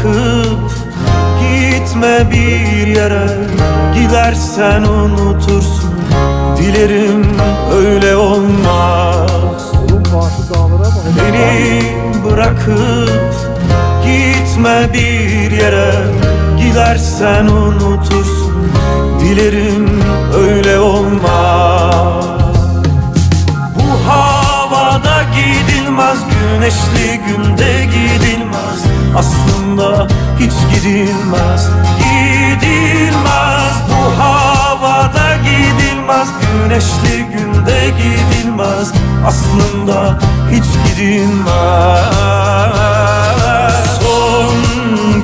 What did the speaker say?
bırakıp gitme bir yere. Gidersen unutursun, dilerim öyle olmaz. Beni bırakıp gitme bir yere. Gidersen unutursun, dilerim öyle olmaz. Bu havada gidilmez, güneşli günde gidilmez. Aslında hiç gidilmez, gidilmez. Bu havada gidilmez, güneşli günde gidilmez. Aslında hiç gidilmez.